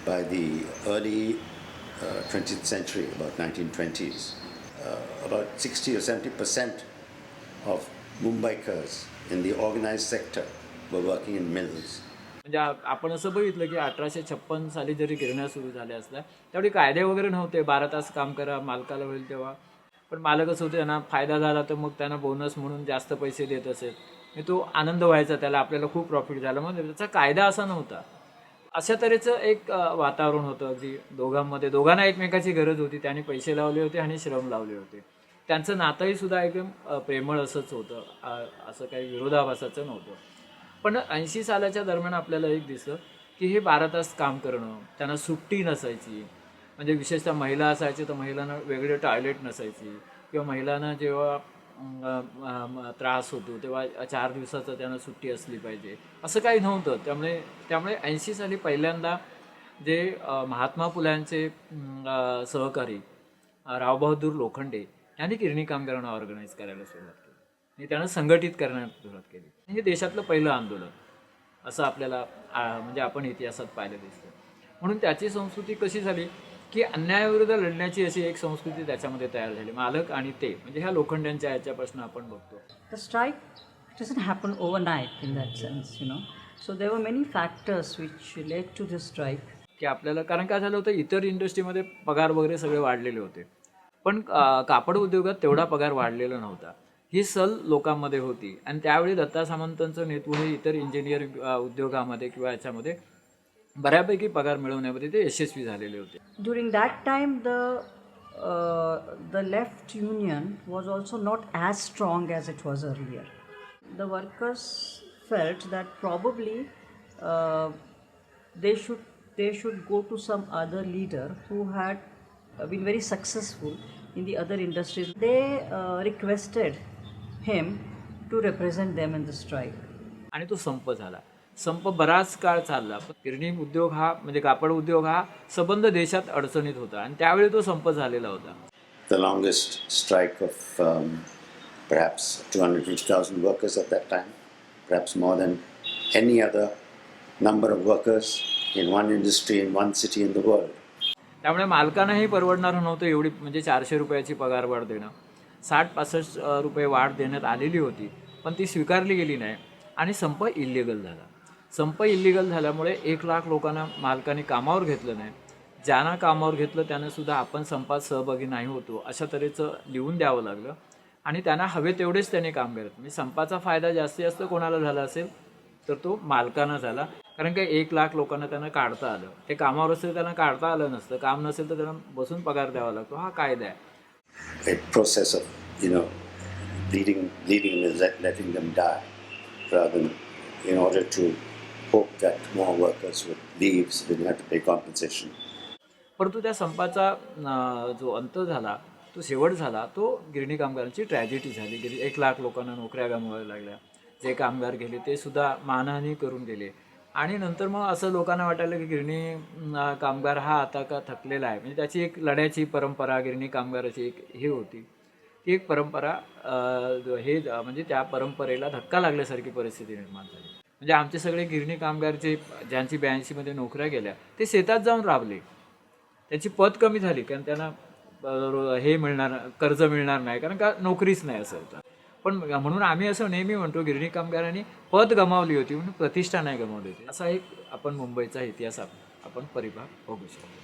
by the early 20th century, about 1920s, about 60 or 70% of Mumbaikars in the organized sector were working in mills. म्हणजे आपण असं बघितलं की 1856 साली जरी गिरण्या सुरू झाल्या असल्या त्यावेळी कायदे वगैरे नव्हते. 12 तास काम करा, मालकाला होईल तेव्हा. पण मालक असं होते, त्यांना फायदा झाला तर मग त्यांना बोनस म्हणून जास्त पैसे देत असेल. म्हणजे तो आनंद व्हायचा त्याला, आपल्याला खूप प्रॉफिट झालं. मग त्याचा कायदा असा नव्हता. अशा तऱ्हेचं एक वातावरण होतं. अगदी दोघांना एकमेकाची गरज होती. त्यांनी पैसे लावले होते आणि श्रम लावले होते. त्यांचं नातंही सुद्धा एकदम प्रेमळ असंच होतं. असं काही विरोधाभासाचं नव्हतं. पण 80 सालाच्या दरम्यान आपल्याला एक दिसलं की हे 12 तास काम करणं, त्यांना सुट्टी नसायची. म्हणजे विशेषतः महिला असायचे तर महिलांना वेगळे टॉयलेट नसायची, किंवा महिलांना जेव्हा त्रास होतो तेव्हा 4 दिवसाचं त्यांना सुट्टी असली पाहिजे, असं काही नव्हतं. त्यामुळे 80 साली पहिल्यांदा जे महात्मा फुल्यांचे सहकारी रावबहादूर लोखंडे यांनी गिरणी कामगारांना ऑर्गनाईज करायला सुरुवात केली आणि त्यांना संघटित करण्यास सुरुवात केली. हे देशातलं पहिलं आंदोलन असं आपल्याला म्हणजे आपण इतिहासात पाहिलं दिसतं. म्हणून त्याची संस्कृती कशी झाली की अन्यायाविरुद्ध लढण्याची अशी एक संस्कृती त्याच्यामध्ये तयार झाली. मालक आणि ते म्हणजे ह्या लोखंड्यांच्या याच्यापासून आपण बघतो. The strike doesn't happen overnight in that sense, So there were many factors which led to this strike. की आपल्याला, कारण काय झालं होतं, इतर इंडस्ट्रीमध्ये पगार वगैरे सगळे वाढलेले होते, पण कापड उद्योगात तेवढा पगार वाढलेला नव्हता. ही सल लोकांमध्ये होती. आणि त्यावेळी दत्ता सामंतांचं नेतृत्व हे इतर इंजिनिअरिंग उद्योगामध्ये किंवा याच्यामध्ये बऱ्यापैकी पगार मिळवण्यामध्ये ते यशस्वी झालेले होते. During that time, the left union was also not as strong as it was earlier. The workers felt that probably they should go to some other leader who had been very successful in the other industries. They requested him to represent them in the strike. आणि तो संप झाला. संप बराच काळ चालला. पण गिरणी उद्योग हा म्हणजे कापड उद्योग हा सबंध देशात अडचणीत होता आणि त्यावेळी तो संप झालेला होता. The longest strike of perhaps 250,000 workers at that time, perhaps more than any other number of workers in one industry in one city in the world. त्यामुळे मालकांनाही परवडणारं नव्हतं एवढी, म्हणजे 400 रुपयाची पगारवाढ देणं. 60-65 रुपये वाढ देण्यात आलेली होती, पण ती स्वीकारली गेली नाही आणि संप इल्लिगल झाला. संप इल्लिगल झाल्यामुळे 1,00,000 लोकांना मालकाने कामावर घेतलं नाही. ज्यांना कामावर घेतलं त्यांना सुद्धा आपण संपात सहभागी नाही होतो अशा तऱ्हेचं लिहून द्यावं लागलं आणि त्यांना हवे तेवढेच त्यांनी काम करत. म्हणजे संपाचा फायदा जास्तीत जास्त कोणाला झाला असेल तर तो मालकांना झाला. कारण की 1,00,000 लोकांना त्यांना काढता आलं. ते कामावर असेल त्यांना काढता आलं नसतं. काम नसेल तर त्यांना बसून पगार द्यावा लागतो. हा कायदा आहे. A process of bleeding and letting them die rather than in order to hope that more workers would leave so they didn't have to pay compensation. परंतु त्या संपाचा जो अंत झाला, तो शेवट झाला, तो गिरणी कामगारांची ट्रॅजेडी झाली. 1,00,000 लोकांना नोकऱ्या गमवाव्या लागल्या. जे कामगार गेले ते सुद्धा मानहानी करून गेले. आणि नंतर मग असं लोकांना वाटायला की गिरणी कामगार हा आता का थकलेला आहे. म्हणजे त्याची एक लढ्याची परंपरा गिरणी कामगाराची एक हे होती. ती एक परंपरा म्हणजे त्या परंपरेला धक्का लागल्यासारखी परिस्थिती निर्माण झाली. म्हणजे आमचे सगळे गिरणी कामगार ज्यांची 82मध्ये नोकऱ्या गेल्या ते शेतात जाऊन राबले. त्याची पत कमी झाली, कारण त्यांना कर्ज मिळणार नाही, कारण का नोकरीच नाही असं होतं. पण म्हणून आम्ही असं नेहमी म्हणतो गिरणी कामगारांनी पद गमावली होती म्हणून प्रतिष्ठा नाही गमावली होती. असा एक आपण मुंबईचा इतिहास आपण परिभाग बघू शकतो.